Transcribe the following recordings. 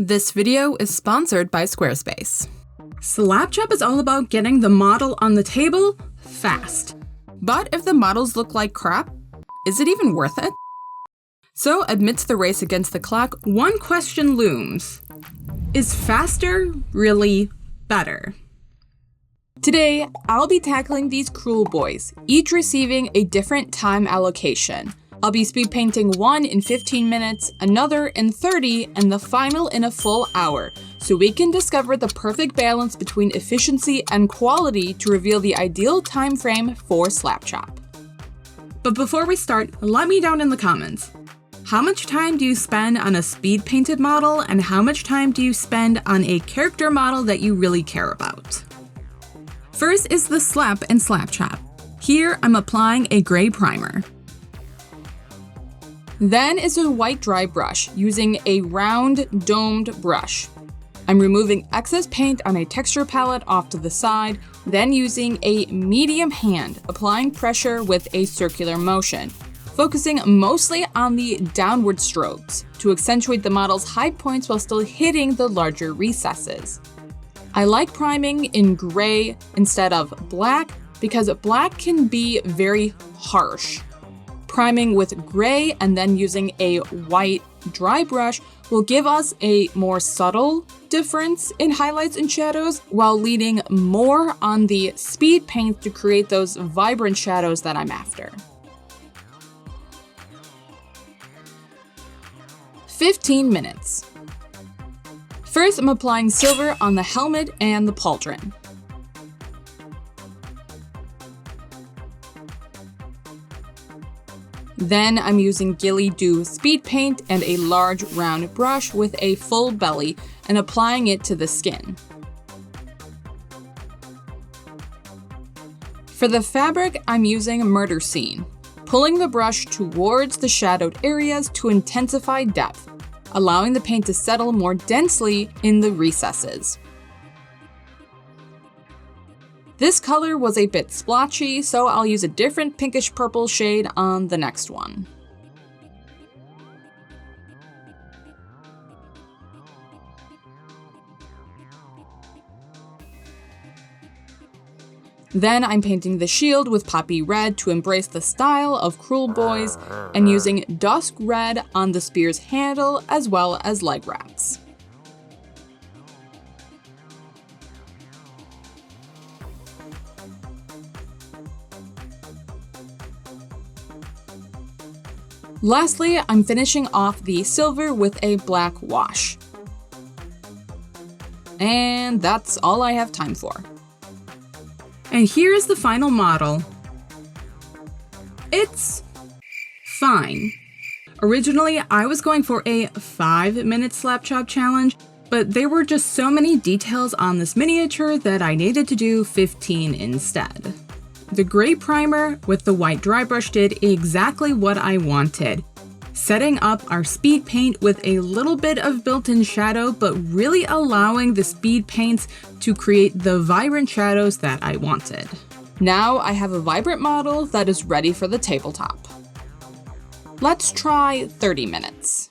This video is sponsored by Squarespace. Slapchop is all about getting the model on the table fast. But if the models look like crap, is it even worth it? So, amidst the race against the clock, one question looms. Is faster really better? Today, I'll be tackling these Kruelboyz, each receiving a different time allocation. I'll be speed painting one in 15 minutes, another in 30, and the final in a full hour, so we can discover the perfect balance between efficiency and quality to reveal the ideal time frame for Slapchop. But before we start, let me know in the comments. How much time do you spend on a speed painted model, and how much time do you spend on a character model that you really care about? First is the Slap and Slapchop. Here I'm applying a gray primer. Then is a white dry brush using a round domed brush. I'm removing excess paint on a texture palette off to the side, then using a medium hand, applying pressure with a circular motion, focusing mostly on the downward strokes to accentuate the model's high points while still hitting the larger recesses. I like priming in gray instead of black because black can be very harsh. Priming with gray and then using a white dry brush will give us a more subtle difference in highlights and shadows while leaning more on the speed paint to create those vibrant shadows that I'm after. 15 minutes. First, I'm applying silver on the helmet and the pauldron. Then I'm using Ghillie Doo speed paint and a large round brush with a full belly and applying it to the skin. For the fabric, I'm using Murder Scene, pulling the brush towards the shadowed areas to intensify depth, allowing the paint to settle more densely in the recesses. This color was a bit splotchy, so I'll use a different pinkish purple shade on the next one. Then I'm painting the shield with poppy red to embrace the style of Kruelboyz and using dusk red on the spear's handle as well as leg wraps. Lastly, I'm finishing off the silver with a black wash. And that's all I have time for. And here is the final model. It's fine. Originally, I was going for a 5-minute Slapchop challenge, but there were just so many details on this miniature that I needed to do 15 instead. The gray primer with the white dry brush did exactly what I wanted, setting up our speed paint with a little bit of built-in shadow, but really allowing the speed paints to create the vibrant shadows that I wanted. Now I have a vibrant model that is ready for the tabletop. Let's try 30 minutes.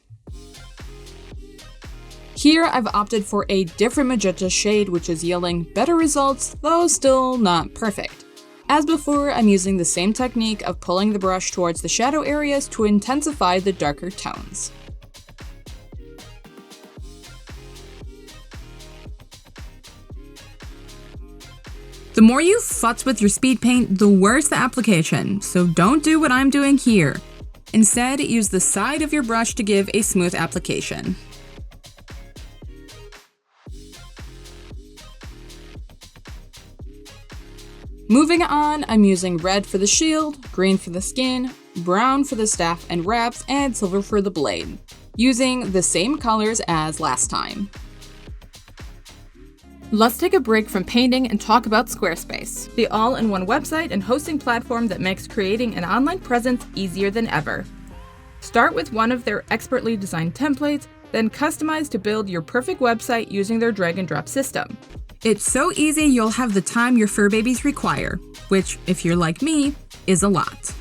Here I've opted for a different magenta shade, which is yielding better results, though still not perfect. As before, I'm using the same technique of pulling the brush towards the shadow areas to intensify the darker tones. The more you futz with your speed paint, the worse the application, so don't do what I'm doing here. Instead, use the side of your brush to give a smooth application. Moving on, I'm using red for the shield, green for the skin, brown for the staff and wraps, and silver for the blade, using the same colors as last time. Let's take a break from painting and talk about Squarespace, the all-in-one website and hosting platform that makes creating an online presence easier than ever. Start with one of their expertly designed templates, then customize to build your perfect website using their drag-and-drop system. It's so easy you'll have the time your fur babies require, which, if you're like me, is a lot.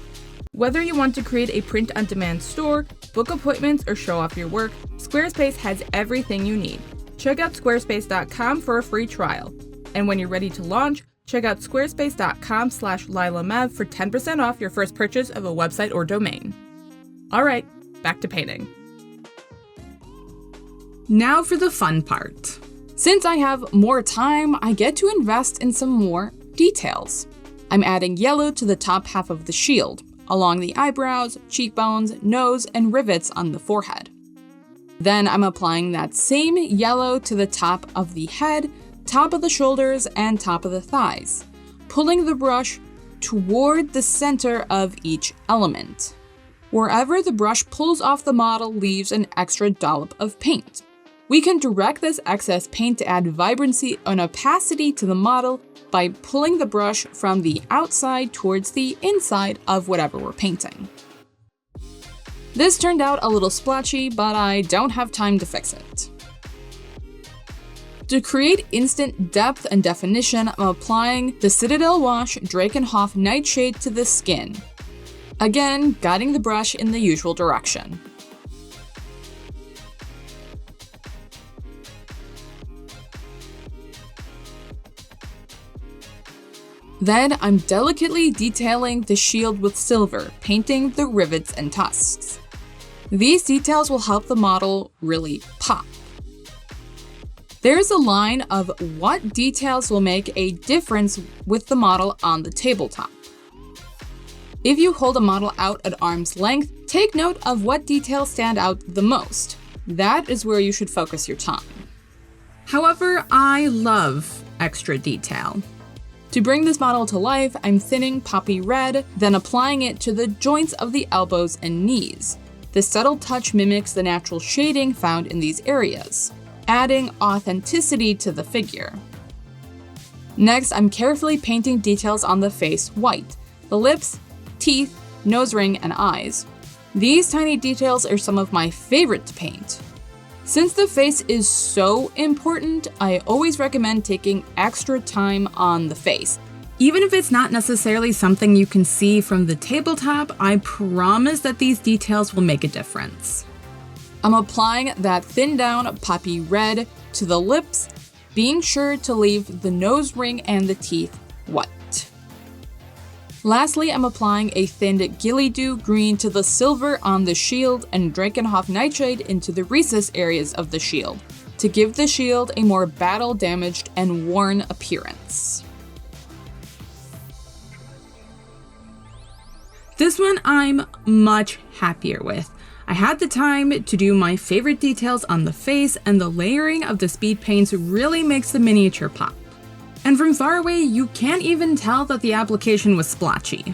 Whether you want to create a print-on-demand store, book appointments, or show off your work, Squarespace has everything you need. Check out squarespace.com for a free trial. And when you're ready to launch, check out squarespace.com/LylaMev for 10% off your first purchase of a website or domain. All right, back to painting. Now for the fun part. Since I have more time, I get to invest in some more details. I'm adding yellow to the top half of the shield, along the eyebrows, cheekbones, nose, and rivets on the forehead. Then I'm applying that same yellow to the top of the head, top of the shoulders, and top of the thighs, pulling the brush toward the center of each element. Wherever the brush pulls off the model leaves an extra dollop of paint. We can direct this excess paint to add vibrancy and opacity to the model by pulling the brush from the outside towards the inside of whatever we're painting. This turned out a little splotchy, but I don't have time to fix it. To create instant depth and definition, I'm applying the Citadel Wash Drakenhof Nightshade to the skin. Again, guiding the brush in the usual direction. Then I'm delicately detailing the shield with silver, painting the rivets and tusks. These details will help the model really pop. There's a line of what details will make a difference with the model on the tabletop. If you hold a model out at arm's length, take note of what details stand out the most. That is where you should focus your time. However, I love extra detail. To bring this model to life, I'm thinning poppy red, then applying it to the joints of the elbows and knees. This subtle touch mimics the natural shading found in these areas, adding authenticity to the figure. Next, I'm carefully painting details on the face white, the lips, teeth, nose ring, and eyes. These tiny details are some of my favorite to paint. Since the face is so important, I always recommend taking extra time on the face. Even if it's not necessarily something you can see from the tabletop, I promise that these details will make a difference. I'm applying that thinned down poppy red to the lips, being sure to leave the nose ring and the teeth white. Lastly, I'm applying a thinned Gillydew green to the silver on the shield and Drakenhof Nightshade into the recess areas of the shield, to give the shield a more battle-damaged and worn appearance. This one I'm much happier with. I had the time to do my favorite details on the face, and the layering of the speed paints really makes the miniature pop. And from far away, you can't even tell that the application was splotchy.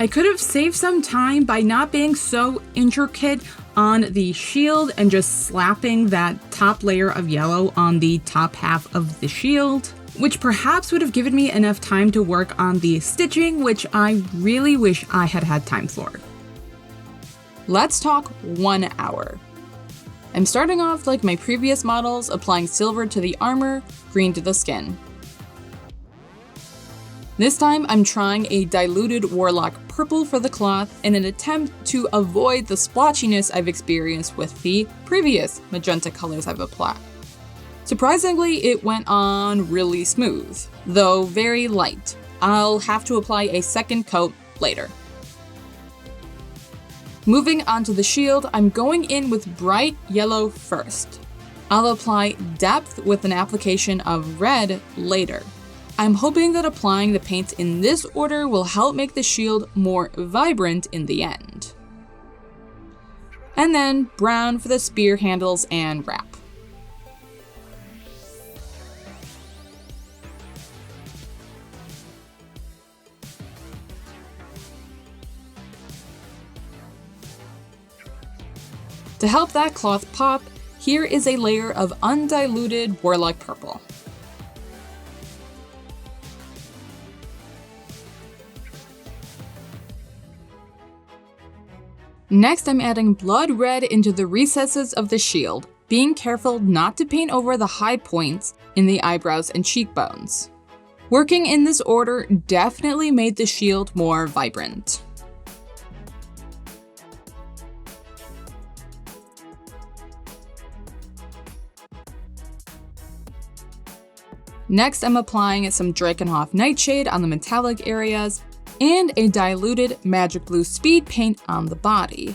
I could have saved some time by not being so intricate on the shield and just slapping that top layer of yellow on the top half of the shield, which perhaps would have given me enough time to work on the stitching, which I really wish I had had time for. Let's talk 1 hour. I'm starting off like my previous models, applying silver to the armor, green to the skin. This time, I'm trying a diluted Warlock purple for the cloth in an attempt to avoid the splotchiness I've experienced with the previous magenta colors I've applied. Surprisingly, it went on really smooth, though very light. I'll have to apply a second coat later. Moving onto the shield, I'm going in with bright yellow first. I'll apply depth with an application of red later. I'm hoping that applying the paints in this order will help make the shield more vibrant in the end. And then brown for the spear handles and wrap. To help that cloth pop, here is a layer of undiluted Warlock purple. Next, I'm adding blood red into the recesses of the shield, being careful not to paint over the high points in the eyebrows and cheekbones. Working in this order definitely made the shield more vibrant. Next, I'm applying some Drakenhof Nightshade on the metallic areas and a diluted magic blue speed paint on the body.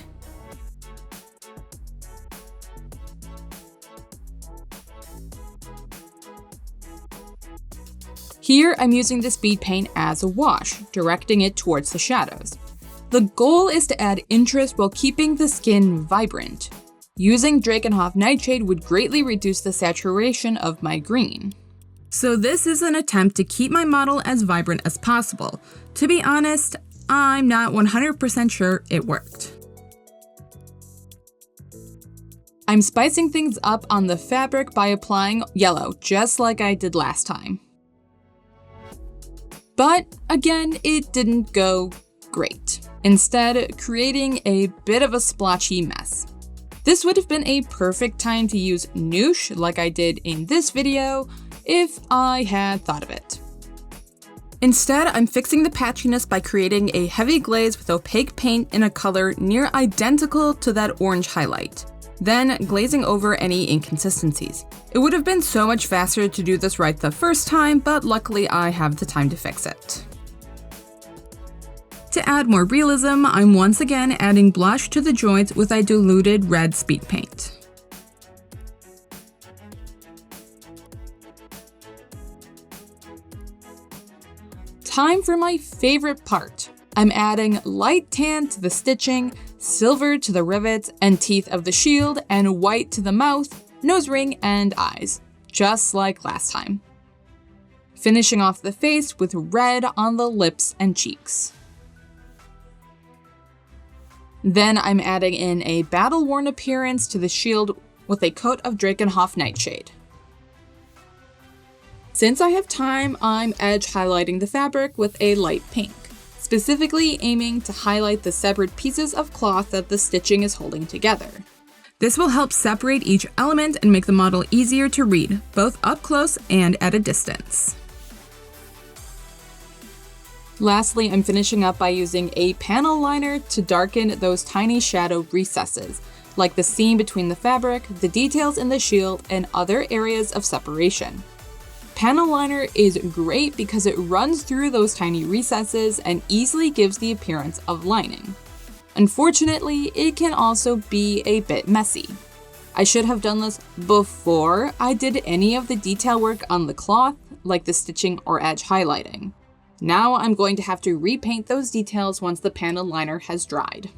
Here, I'm using the speed paint as a wash, directing it towards the shadows. The goal is to add interest while keeping the skin vibrant. Using Drakenhof Nightshade would greatly reduce the saturation of my green. So this is an attempt to keep my model as vibrant as possible. To be honest, I'm not 100% sure it worked. I'm spicing things up on the fabric by applying yellow, just like I did last time. But again, it didn't go great, instead creating a bit of a splotchy mess. This would have been a perfect time to use Noosh like I did in this video if I had thought of it. Instead, I'm fixing the patchiness by creating a heavy glaze with opaque paint in a color near identical to that orange highlight, then glazing over any inconsistencies. It would have been so much faster to do this right the first time, but luckily I have the time to fix it. To add more realism, I'm once again adding blush to the joints with a diluted red speed paint. Time for my favorite part. I'm adding light tan to the stitching, silver to the rivets and teeth of the shield, and white to the mouth, nose ring, and eyes, just like last time. Finishing off the face with red on the lips and cheeks. Then I'm adding in a battle-worn appearance to the shield with a coat of Drakenhof Nightshade. Since I have time, I'm edge highlighting the fabric with a light pink, specifically aiming to highlight the separate pieces of cloth that the stitching is holding together. This will help separate each element and make the model easier to read, both up close and at a distance. Lastly, I'm finishing up by using a panel liner to darken those tiny shadow recesses, like the seam between the fabric, the details in the shield, and other areas of separation. Panel liner is great because it runs through those tiny recesses and easily gives the appearance of lining. Unfortunately, it can also be a bit messy. I should have done this before I did any of the detail work on the cloth, like the stitching or edge highlighting. Now I'm going to have to repaint those details once the panel liner has dried.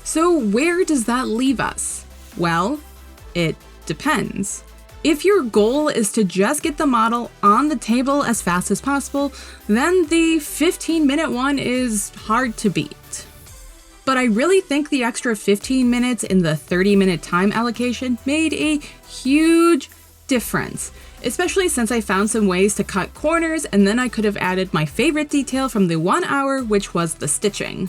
So where does that leave us? Well, it depends. If your goal is to just get the model on the table as fast as possible, then the 15-minute one is hard to beat. But I really think the extra 15 minutes in the 30-minute time allocation made a huge difference, especially since I found some ways to cut corners, and then I could have added my favorite detail from the 1 hour, which was the stitching.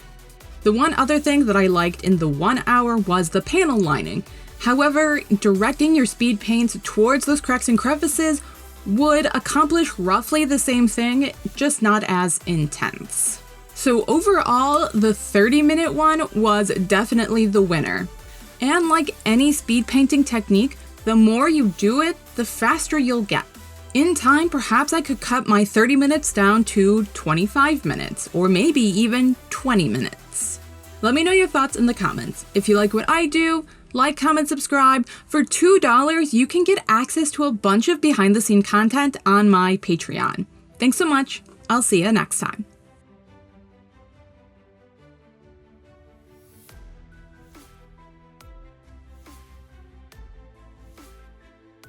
The one other thing that I liked in the 1 hour was the panel lining. However, directing your speed paints towards those cracks and crevices would accomplish roughly the same thing, just not as intense. So overall, the 30-minute one was definitely the winner. And like any speed painting technique, the more you do it, the faster you'll get. In time, perhaps I could cut my 30 minutes down to 25 minutes, or maybe even 20 minutes. Let me know your thoughts in the comments. If you like what I do, like, comment, subscribe. For $2, you can get access to a bunch of behind-the-scenes content on my Patreon. Thanks so much. I'll see you next time.